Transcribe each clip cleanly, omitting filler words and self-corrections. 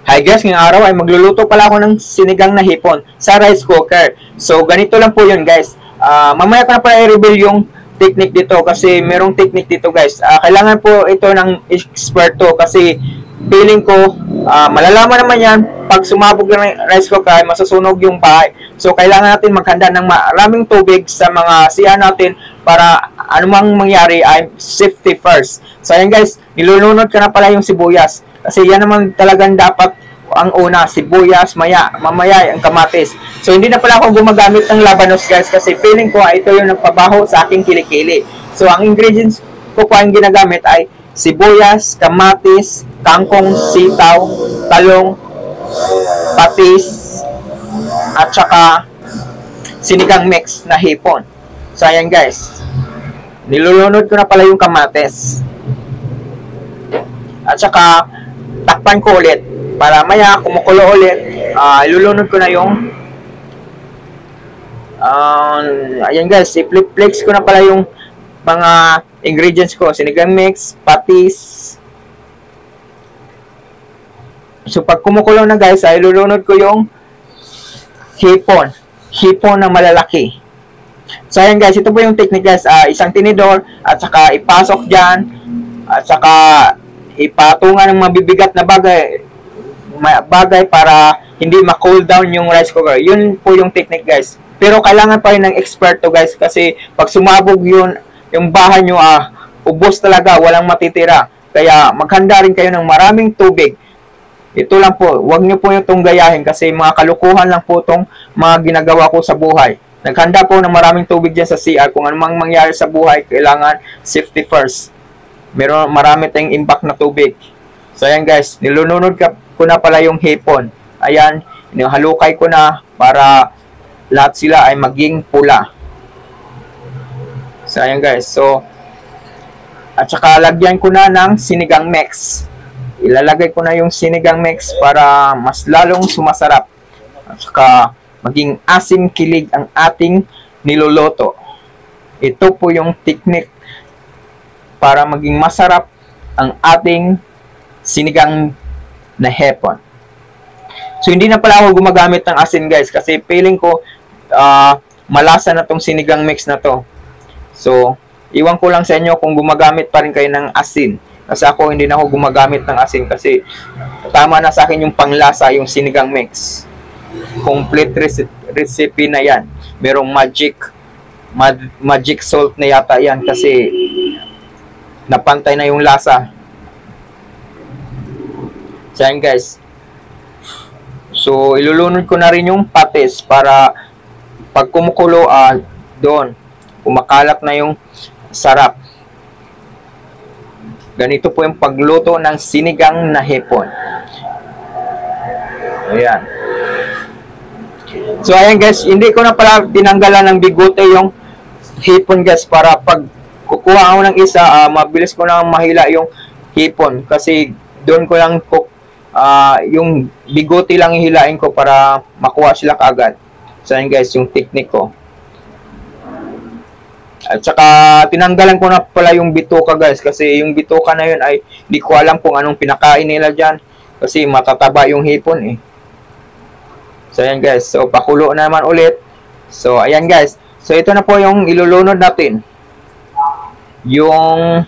Hi guys, ngayong araw ay magluluto pala ako ng sinigang na hipon sa rice cooker. So, ganito lang po yun guys. Mamaya ko na pala i-reveal yung technique dito kasi merong technique dito guys. Kailangan po ito ng eksperto kasi feeling ko, malalaman naman yan pag sumabog ng rice cooker ay masusunog yung bahay. So, kailangan natin maghanda ng maraming tubig sa mga CR natin para anumang mangyari ay safety first. So, ayan guys, nilulunod ka na pala yung sibuyas. Kasi yan naman talagang dapat ang una, sibuyas, mamaya ang kamatis. So, hindi na pala ako gumagamit ng labanos guys kasi feeling ko ito yung nagpabaho sa aking kilikili. So, ang ingredients ko po ang ginagamit ay sibuyas, kamatis, kangkong, sitaw, talong, patis, at saka sinigang mix na hipon. So, ayan guys. Nilulunod ko na pala yung kamatis. At saka takpan ko ulit para maya kumukulo ulit. Ilulunod ko na yung ayan guys, i-flip-flex ko na pala yung mga ingredients ko, sinigang mix, patis. So pag kumukulo na guys, ilulunod ko yung hipon na malalaki. So ayan guys, ito po yung technique guys. Isang tinidor at saka ipasok dyan at saka ipatungan ng mabibigat na bagay para hindi ma-cool down yung rice cooker. Yun po yung technique guys. Pero kailangan pa rin ng experto guys kasi pag sumabog yun, yung bahay nyo, ubos talaga, walang matitira. Kaya maghanda rin kayo ng maraming tubig. Ito lang po, huwag nyo po itong gayahin kasi mga kalukuhan lang po itong mga ginagawa ko sa buhay. Naghanda po ng maraming tubig dyan sa CR. Kung anumang mangyari sa buhay, kailangan safety first. Marami tayong impact na tubig. So, ayan guys, nilununod ko na pala yung hipon. Ayan, halukay ko na para lahat sila ay maging pula. So, ayan guys. So, at saka lagyan ko na ng sinigang mix. Ilalagay ko na yung sinigang mix para mas lalong sumasarap. At saka maging asim kilig ang ating niluluto. Ito po yung technique para maging masarap ang ating sinigang na hipon. So, hindi na pala ako gumagamit ng asin guys kasi feeling ko malasa na tong sinigang mix na to. So, iwan ko lang sa inyo kung gumagamit pa rin kayo ng asin. Kasi ako hindi na ako gumagamit ng asin kasi tama na sa akin yung panglasa, yung sinigang mix. Complete recipe na yan. Merong magic salt na yata yan kasi napantay na yung lasa. So, yan guys. So, ilulunod ko na rin yung patis para pag kumukulo, doon, kumakalat na yung sarap. Ganito po yung pagluto ng sinigang na hipon. Ayan. So, ayan guys, hindi ko na pala tinanggalan ng bigote yung hipon guys para pag kukuha ako ng isa, mabilis ko na mahila yung hipon kasi doon ko lang yung bigote lang ihilain ko para makuha sila kaagad. So ayan guys, yung technique ko. At saka tinanggalan ko na pala yung bituka guys kasi yung bituka na yun ay hindi ko alam kung anong pinakain nila dyan kasi matataba yung hipon eh. So ayan guys, so pakulo naman ulit. So ayan guys, so ito na po yung ilulunod natin. Yung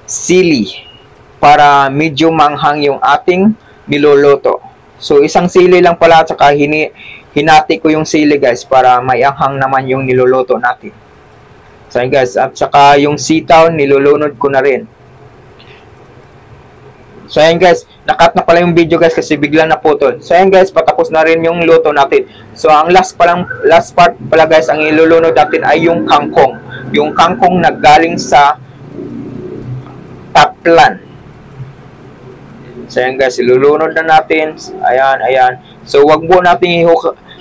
sili para medyo manghang yung ating niluluto. So, isang sili lang pala at saka hinati ko yung sili guys para may anghang naman yung niluluto natin. So, guys, at saka yung sitaw nilulunod ko na rin. So, ayan guys, nakat na pala yung video guys kasi bigla na putol. So, ayan guys, patapos na rin yung luto natin. So, ang last part pala guys, ang ilulunod natin ay yung kangkong. Yung kangkong na galing sa taplan. So, ayan guys, ilulunod na natin. Ayan, ayan. So, wag mo natin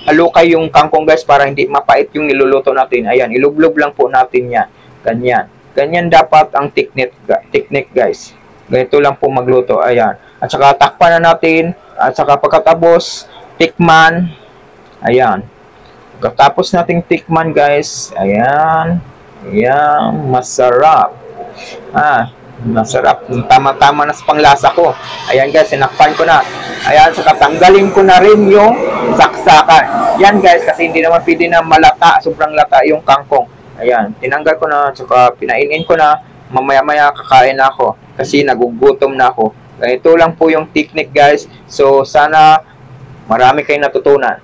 halukay yung kangkong guys para hindi mapait yung niluluto natin. Ayan, ilublob lang po natin yan. Ganyan. Ganyan dapat ang technique guys. Ganito lang po magluto. Ayan. At saka takpan na natin. At saka pagkatapos, tikman. Ayan. Pagkatapos nating tikman guys. Ayan. Ayan. Masarap. Masarap. Tama-tama na sa panglasa ko. Ayan guys, sinakpan ko na. Ayan, saka tanggalin ko na rin yung saksakan. Yan guys, kasi hindi naman pwede na malata, sobrang lata yung kangkong. Ayan, tinanggal ko na, saka pinainin ko na, mamaya-maya kakain na ako kasi nagugutom na ako. Ganito lang po yung technique guys. So sana marami kayong natutunan.